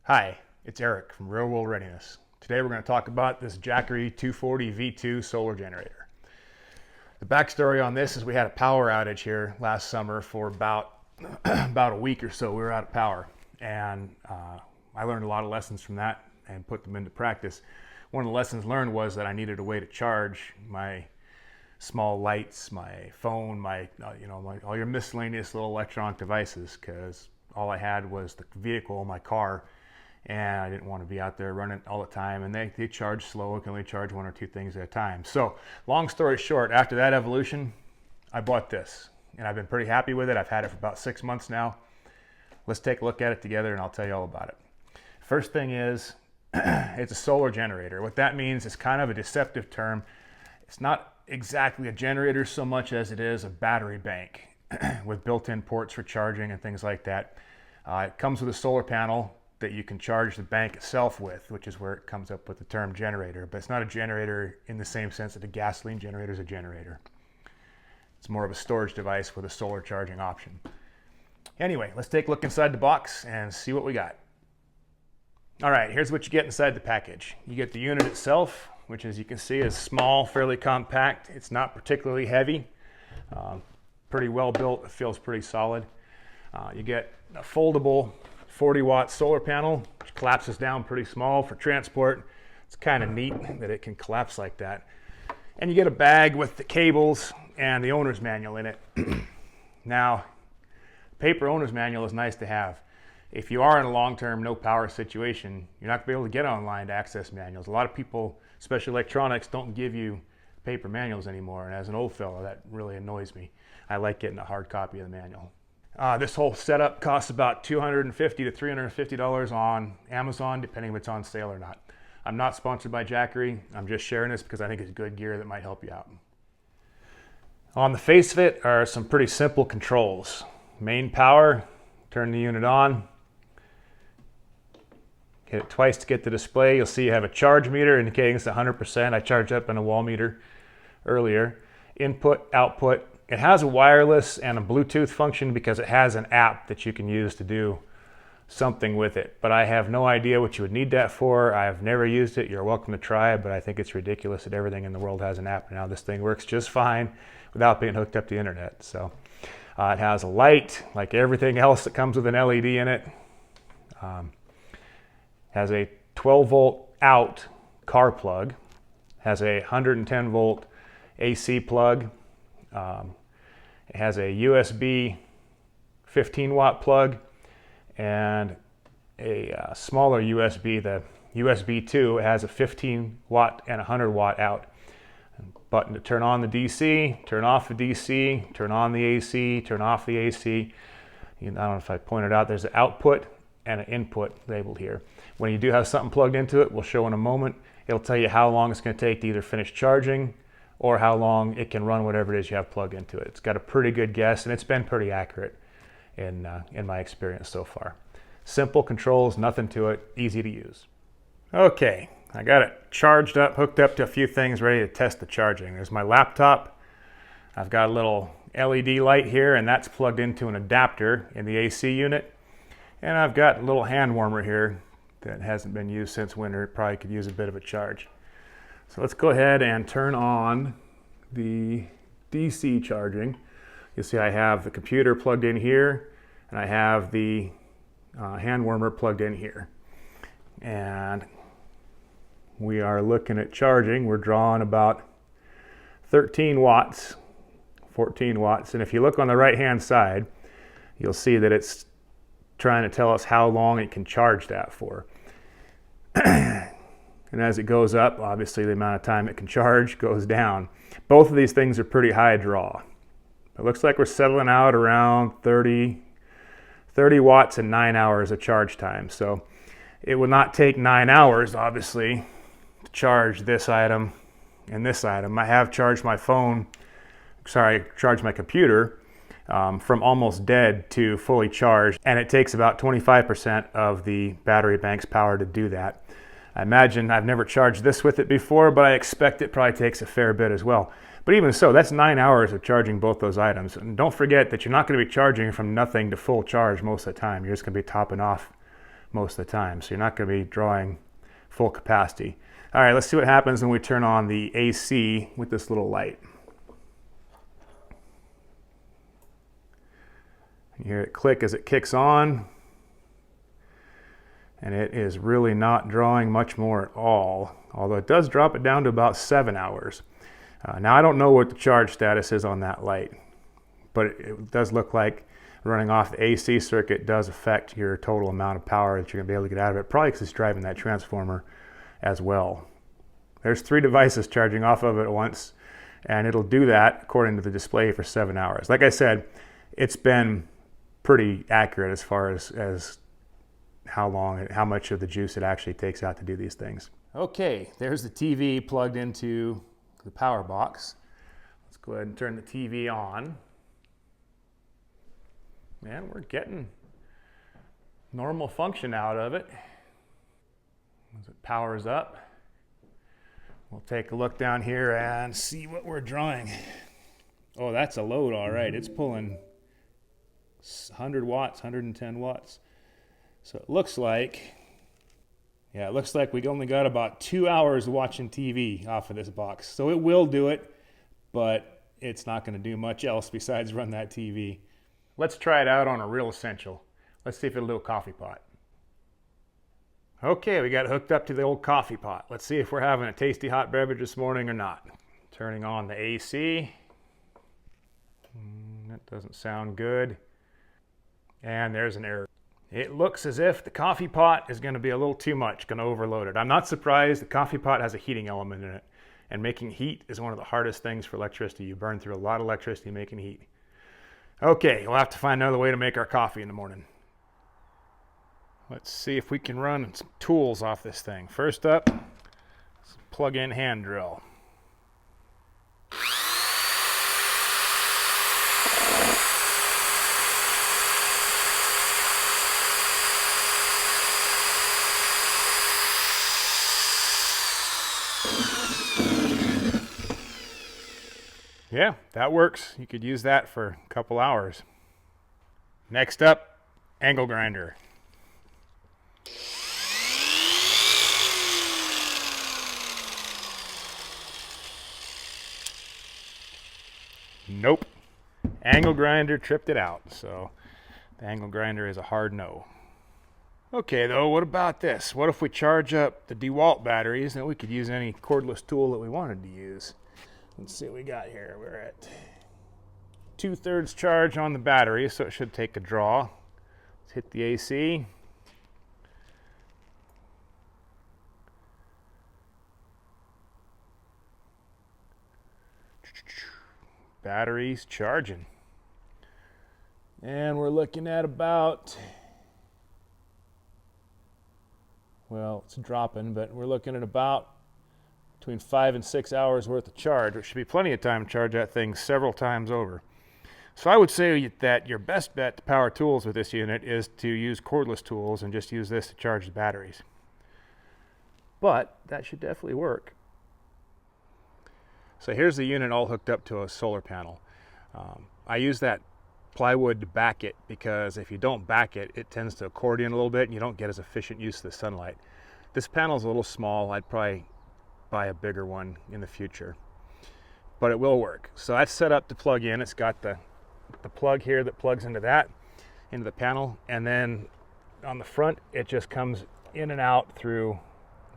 Hi, it's Eric from Real World Readiness. Today we're going to talk about this Jackery 240 V2 solar generator. The backstory on this is we had a power outage here last summer for about a week or so. We were out of power, and I learned a lot of lessons from that and put them into practice. One of the lessons learned was that I needed a way to charge my small lights, my phone, all your miscellaneous little electronic devices, because all I had was the vehicle, my car, and I didn't want to be out there running all the time, and they charge slow. It can only charge one or two things at a time. So long story short, after that evolution, I bought this, and I've been pretty happy with it. I've had it for about 6 months now. Let's take a look at it together and I'll tell you all about it. First thing is, it's a solar generator. What that means is kind of a deceptive term. It's not exactly a generator so much as it is a battery bank with built-in ports for charging and things like that. It comes with a solar panel that you can charge the bank itself with, which is where it comes up with the term generator. But it's not a generator in the same sense that a gasoline generator is a generator. It's more of a storage device with a solar charging option. Anyway, let's take a look inside the box and see what we got. All right, here's what you get inside the package. You get the unit itself, which, as you can see, is small, fairly compact. It's not particularly heavy. Pretty well built. It feels pretty solid. You get a foldable 40-watt solar panel, which collapses down pretty small for transport. It's kind of neat that it can collapse like that. And you get a bag with the cables and the owner's manual in it. Now, paper owner's manual is nice to have. If you are in a long-term no power situation, you're not going to be able to get online to access manuals. A lot of people, especially electronics, don't give you paper manuals anymore. And as an old fellow, that really annoys me. I like getting a hard copy of the manual. This whole setup costs about $250 to $350 on Amazon, depending if it's on sale or not. I'm not sponsored by Jackery. I'm just sharing this because I think it's good gear that might help you out. On the face of it are some pretty simple controls. Main power, turn the unit on. Hit it twice to get the display. You'll see you have a charge meter indicating it's 100%. I charged up in a wall meter earlier. Input, output. It has a wireless and a Bluetooth function because it has an app that you can use to do something with it. But I have no idea what you would need that for. I've never used it. You're welcome to try it, but I think it's ridiculous that everything in the world has an app now. This thing works just fine without being hooked up to the internet. So it has a light, like everything else that comes with an LED in it. Has a 12-volt out car plug. Has a 110-volt AC plug. It has a USB 15-watt plug and a smaller USB, the USB 2. It has a 15-watt and 100-watt out. Button to turn on the DC, turn off the DC, turn on the AC, turn off the AC. I don't know if I pointed out, there's an output and an input labeled here. When you do have something plugged into it, we'll show in a moment, it'll tell you how long it's going to take to either finish charging or how long it can run whatever it is you have plugged into it. It's got a pretty good guess, and it's been pretty accurate in my experience so far. Simple controls, nothing to it, easy to use. Okay, I got it charged up, hooked up to a few things, ready to test the charging. There's my laptop. I've got a little LED light here, and that's plugged into an adapter in the AC unit. And I've got a little hand warmer here that hasn't been used since winter. It probably could use a bit of a charge. So let's go ahead and turn on the DC charging. You'll see I have the computer plugged in here, and I have the hand warmer plugged in here. And we are looking at charging. We're drawing about 13 watts, 14 watts. And if you look on the right-hand side, you'll see that it's trying to tell us how long it can charge that for. And as it goes up, obviously the amount of time it can charge goes down. Both of these things are pretty high draw. It looks like we're settling out around 30 watts and 9 hours of charge time. So it will not take 9 hours, obviously, to charge this item and this item. I have charged my computer from almost dead to fully charged, and it takes about 25% of the battery bank's power to do that. I imagine I've never charged this with it before, but I expect it probably takes a fair bit as well. But even so, that's 9 hours of charging both those items. And don't forget that you're not going to be charging from nothing to full charge most of the time. You're just going to be topping off most of the time. So you're not going to be drawing full capacity. All right, let's see what happens when we turn on the AC with this little light. You hear it click as it kicks on, and it is really not drawing much more at all, although it does drop it down to about 7 hours. Now I don't know what the charge status is on that light, but it does look like running off the AC circuit does affect your total amount of power that you're going to be able to get out of it, probably because it's driving that transformer as well. There's 3 devices charging off of it at once, and it'll do that according to the display for 7 hours. Like I said, it's been pretty accurate as far as how much of the juice it actually takes out to do these things. Okay, there's the TV plugged into the power box. Let's go ahead and turn the TV on. Man, we're getting normal function out of it. As it powers up, we'll take a look down here and see what we're drawing. Oh, that's a load, all right. It's pulling 100 watts, 110 watts. So it looks like, yeah, it looks like we only got about 2 hours watching TV off of this box. So it will do it, but it's not going to do much else besides run that TV. Let's try it out on a real essential. Let's see if it'll do a coffee pot. Okay, we got it hooked up to the old coffee pot. Let's see if we're having a tasty hot beverage this morning or not. Turning on the AC. That doesn't sound good. And there's an error. It looks as if the coffee pot is going to be a little too much, going to overload it. I'm not surprised. The coffee pot has a heating element in it, and making heat is one of the hardest things for electricity. You burn through a lot of electricity making heat. Okay, we'll have to find another way to make our coffee in the morning. Let's see if we can run some tools off this thing. First up, plug-in hand drill. Yeah, that works. You could use that for a couple hours. Next up, angle grinder. Nope. Angle grinder tripped it out, so the angle grinder is a hard no. Okay though, what about this? What if we charge up the DeWalt batteries and we could use any cordless tool that we wanted to use? Let's see what we got here. We're at 2/3 charge on the battery, so it should take a draw. Let's hit the AC. Batteries charging. And we're looking at about, well, it's dropping, but we're looking at about between 5 and 6 hours worth of charge, which should be plenty of time to charge that thing several times over. So I would say that your best bet to power tools with this unit is to use cordless tools and just use this to charge the batteries. But that should definitely work. So here's the unit all hooked up to a solar panel. I use that plywood to back it because if you don't back it, it tends to accordion a little bit and you don't get as efficient use of the sunlight. This panel is a little small. I'd probably buy a bigger one in the future, but it will work. So that's set up to plug in. It's got the plug here that plugs into the panel, and then on the front it just comes in and out through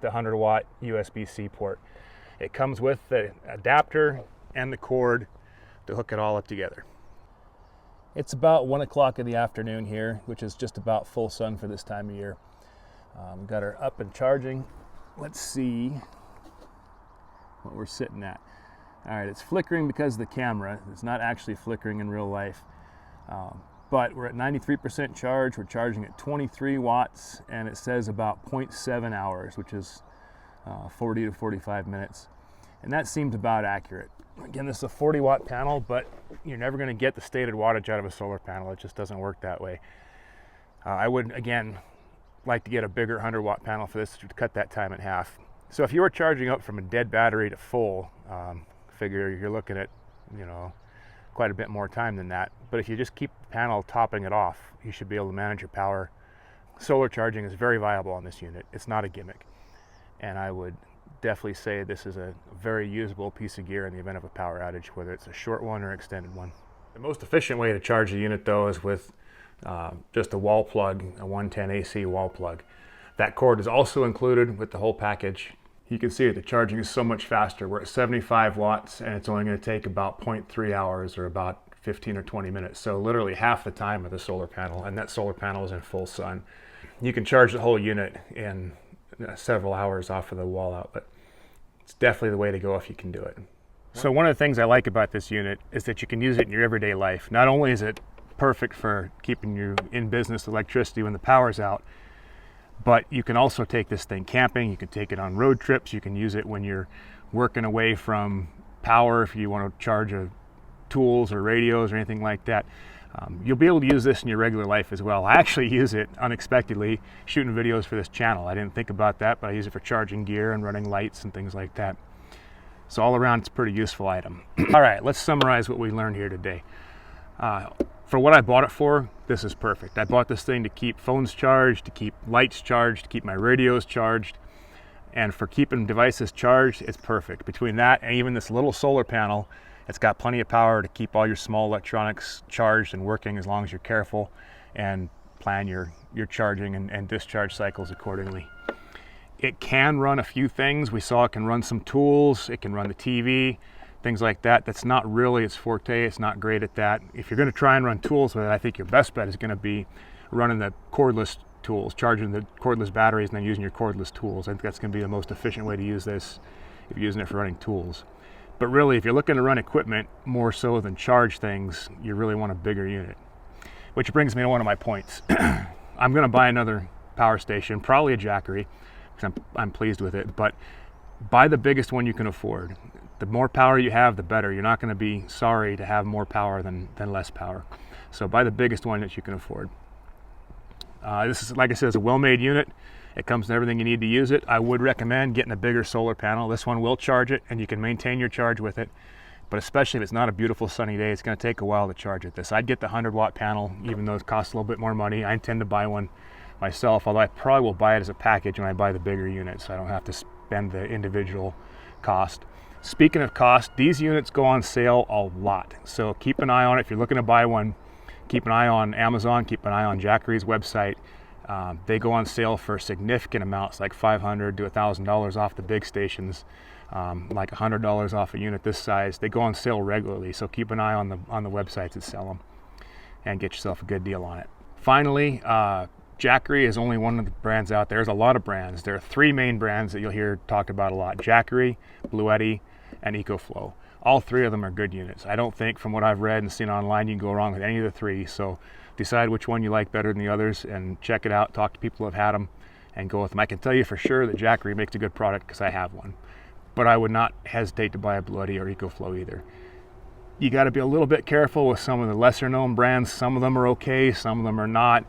the 100-watt USB-C port. It comes with the adapter and the cord to hook it all up together. It's about 1 o'clock in the afternoon here, which is just about full sun for this time of year. Got her up and charging. Let's see what we're sitting at. All right, it's flickering because of the camera. It's not actually flickering in real life. But we're at 93% charge. We're charging at 23 watts, and it says about 0.7 hours, which is 40 to 45 minutes. And that seems about accurate. Again, this is a 40-watt panel, but you're never going to get the stated wattage out of a solar panel. It just doesn't work that way. I would, again, like to get a bigger 100-watt panel for this to cut that time in half. So if you were charging up from a dead battery to full, figure you're looking at, quite a bit more time than that. But if you just keep the panel topping it off, you should be able to manage your power solar charging is very viable on this unit. It's not a gimmick. And I would definitely say this is a very usable piece of gear in the event of a power outage, whether it's a short one or extended one. The most efficient way to charge the unit though is with just a wall plug, a 110 AC wall plug. That cord is also included with the whole package. You can see that the charging is so much faster. We're at 75 watts and it's only going to take about 0.3 hours or about 15 or 20 minutes. So literally half the time of the solar panel, and that solar panel is in full sun. You can charge the whole unit in several hours off of the wall outlet. It's definitely the way to go if you can do it. So one of the things I like about this unit is that you can use it in your everyday life. Not only is it perfect for keeping you in business electricity when the power's out, but you can also take this thing camping, you can take it on road trips, you can use it when you're working away from power if you want to charge tools or radios or anything like that. You'll be able to use this in your regular life as well. I actually use it unexpectedly shooting videos for this channel. I didn't think about that, but I use it for charging gear and running lights and things like that. So all around, it's a pretty useful item. All right, let's summarize what we learned here today. For what I bought it for, this is perfect. I bought this thing to keep phones charged, to keep lights charged, to keep my radios charged. And for keeping devices charged, it's perfect. Between that and even this little solar panel, it's got plenty of power to keep all your small electronics charged and working as long as you're careful and plan your charging and discharge cycles accordingly. It can run a few things. We saw it can run some tools, it can run the TV, things like that. That's not really its forte. It's not great at that. If you're going to try and run tools with it, I think your best bet is going to be running the cordless tools, charging the cordless batteries and then using your cordless tools. I think that's going to be the most efficient way to use this if you're using it for running tools. But really, if you're looking to run equipment more so than charge things, you really want a bigger unit. Which brings me to one of my points. I'm going to buy another power station, probably a Jackery, because I'm pleased with it, but buy the biggest one you can afford. The more power you have, the better. You're not going to be sorry to have more power than less power. So buy the biggest one that you can afford. This is, like I said, it's a well-made unit. It comes with everything you need to use it. I would recommend getting a bigger solar panel. This one will charge it, and you can maintain your charge with it. But especially if it's not a beautiful sunny day, it's going to take a while to charge at this. I'd get the 100-watt panel, even though it costs a little bit more money. I intend to buy one myself, although I probably will buy it as a package when I buy the bigger unit, so I don't have to spend the individual cost. Speaking of cost, these units go on sale a lot, so keep an eye on it. If you're looking to buy one, keep an eye on Amazon, keep an eye on Jackery's website. They go on sale for significant amounts, like $500 to $1,000 off the big stations, like $100 off a unit this size. They go on sale regularly, so keep an eye on the websites that sell them and get yourself a good deal on it. Finally, Jackery is only one of the brands out there. There's a lot of brands. There are 3 main brands that you'll hear talked about a lot: Jackery, Bluetti, and EcoFlow. All 3 of them are good units. I don't think, from what I've read and seen online, you can go wrong with any of the 3. So decide which one you like better than the others and check it out. Talk to people who have had them and go with them. I can tell you for sure that Jackery makes a good product because I have one. But I would not hesitate to buy a Bluetti or EcoFlow either. You got to be a little bit careful with some of the lesser known brands. Some of them are okay, some of them are not.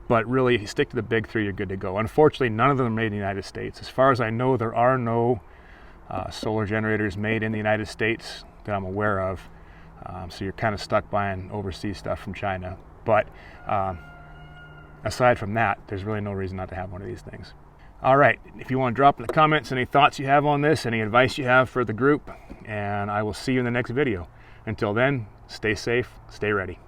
But really, if you stick to the big 3, you're good to go. Unfortunately, none of them are made in the United States. As far as I know, there are no solar generators made in the United States that I'm aware of. So you're kind of stuck buying overseas stuff from China. But aside from that, there's really no reason not to have one of these things. All right, if you want to drop in the comments any thoughts you have on this, any advice you have for the group, and I will see you in the next video. Until then, stay safe, stay ready.